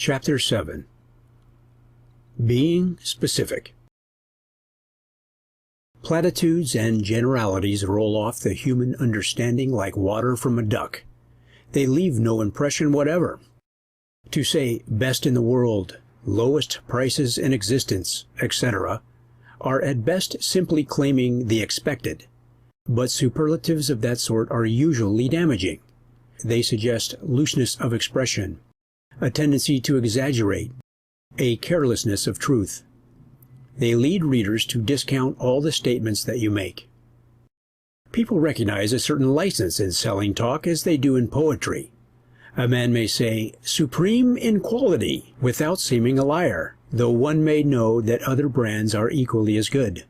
Chapter 7. Being Specific. Platitudes and generalities roll off the human understanding like water from a duck. They leave no impression whatever. To say best in the world, lowest prices in existence, etc., are at best simply claiming the expected, but superlatives of that sort are usually damaging. They suggest looseness of expression, a tendency to exaggerate, a carelessness of truth. They lead readers to discount all the statements that you make. People recognize a certain license in selling talk as they do in poetry. A man may say, "supreme in quality," without seeming a liar, though one may know that other brands are equally as good.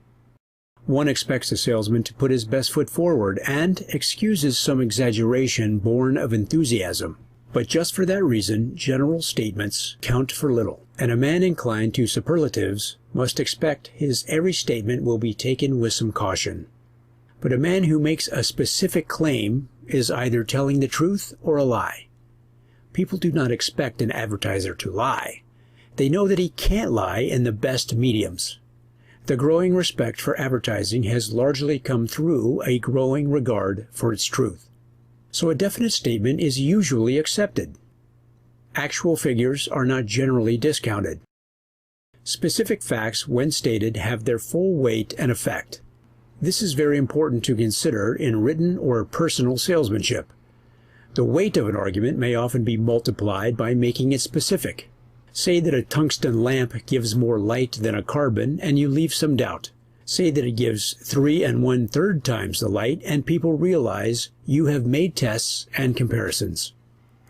One expects a salesman to put his best foot forward and excuses some exaggeration born of enthusiasm. But just for that reason, general statements count for little, and a man inclined to superlatives must expect his every statement will be taken with some caution. But a man who makes a specific claim is either telling the truth or a lie. People do not expect an advertiser to lie. They know that he can't lie in the best mediums. The growing respect for advertising has largely come through a growing regard for its truth. So a definite statement is usually accepted. Actual figures are not generally discounted. Specific facts, when stated, have their full weight and effect. This is very important to consider in written or personal salesmanship. The weight of an argument may often be multiplied by making it specific. Say that a tungsten lamp gives more light than a carbon, and you leave some doubt. Say that it gives 3 1/3 times the light, and people realize you have made tests and comparisons.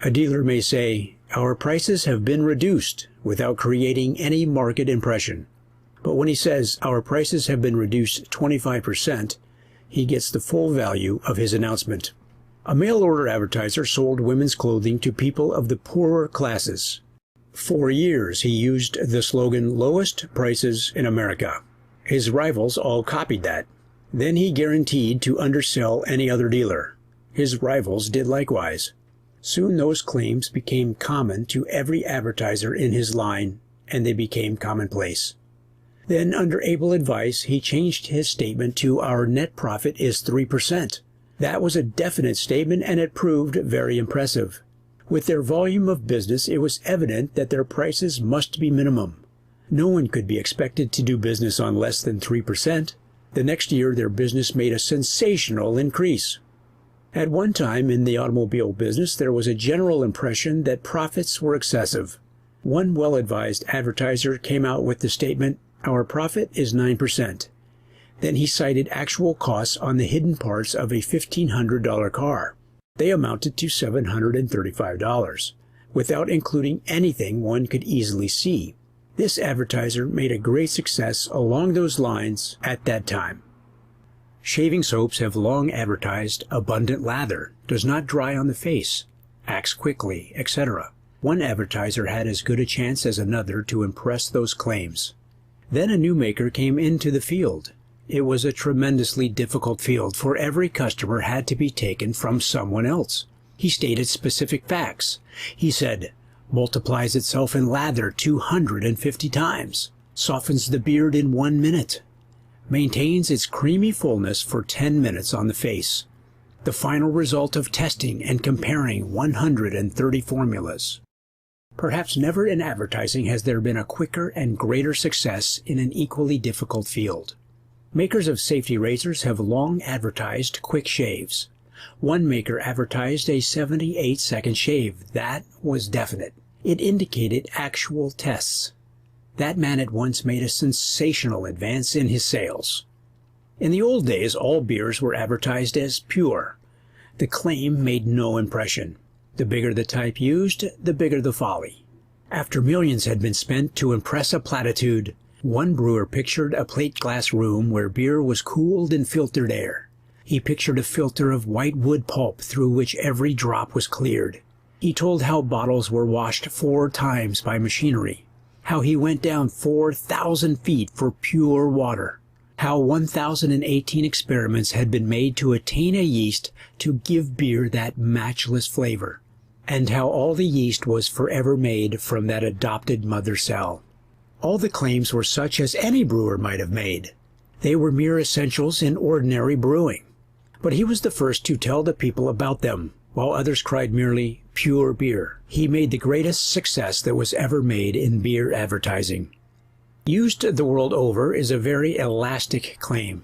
A dealer may say, "Our prices have been reduced," without creating any market impression. But when he says, "Our prices have been reduced 25%, he gets the full value of his announcement. A mail-order advertiser sold women's clothing to people of the poorer classes. For years he used the slogan, "Lowest prices in America." His rivals all copied that. Then he guaranteed to undersell any other dealer. His rivals did likewise. Soon those claims became common to every advertiser in his line, and they became commonplace. Then, under able advice, he changed his statement to "Our net profit is 3%. That was a definite statement, and it proved very impressive. With their volume of business, it was evident that their prices must be minimum. No one could be expected to do business on less than 3%. The next year, their business made a sensational increase. At one time in the automobile business, there was a general impression that profits were excessive. One well-advised advertiser came out with the statement, "Our profit is 9%. Then he cited actual costs on the hidden parts of a $1,500 car. They amounted to $735, without including anything one could easily see. This advertiser made a great success along those lines at that time. Shaving soaps have long advertised abundant lather, does not dry on the face, acts quickly, etc. One advertiser had as good a chance as another to impress those claims. Then a new maker came into the field. It was a tremendously difficult field, for every customer had to be taken from someone else. He stated specific facts. He said, "Multiplies itself in lather 250 times, softens the beard in 1 minute, maintains its creamy fullness for 10 minutes on the face. The final result of testing and comparing 130 formulas." Perhaps never in advertising has there been a quicker and greater success in an equally difficult field. Makers of safety razors have long advertised quick shaves. One maker advertised a 78-second shave. That was definite. It indicated actual tests. That man at once made a sensational advance in his sales. In the old days, all beers were advertised as pure. The claim made no impression. The bigger the type used, the bigger the folly. After millions had been spent to impress a platitude, one brewer pictured a plate glass room where beer was cooled in filtered air. He pictured a filter of white wood pulp through which every drop was cleared. He told how bottles were washed 4 times by machinery, how he went down 4,000 feet for pure water, how 1,018 experiments had been made to attain a yeast to give beer that matchless flavor. and how all the yeast was forever made from that adopted mother cell. All the claims were such as any brewer might have made. They were mere essentials in ordinary brewing. But he was the first to tell the people about them, while others cried merely, "Pure beer." He made the greatest success that was ever made in beer advertising. Used the world over is a very elastic claim.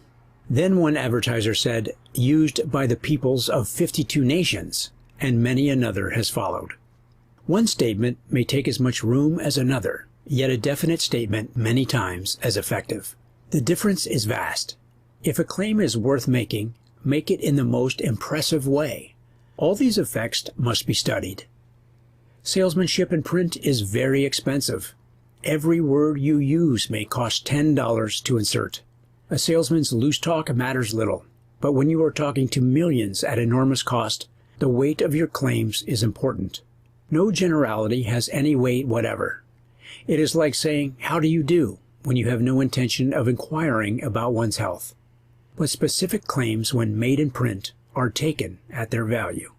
Then one advertiser said, "Used by the peoples of 52 nations," and many another has followed. One statement may take as much room as another, yet a definite statement many times as effective. The difference is vast. If a claim is worth making, make it in the most impressive way. All these effects must be studied. Salesmanship in print is very expensive. Every word you use may cost $10 to insert. A salesman's loose talk matters little, but when you are talking to millions at enormous cost, the weight of your claims is important. No generality has any weight whatever. It is like saying, "How do you do?" when you have no intention of inquiring about one's health. But specific claims, when made in print, are taken at their value.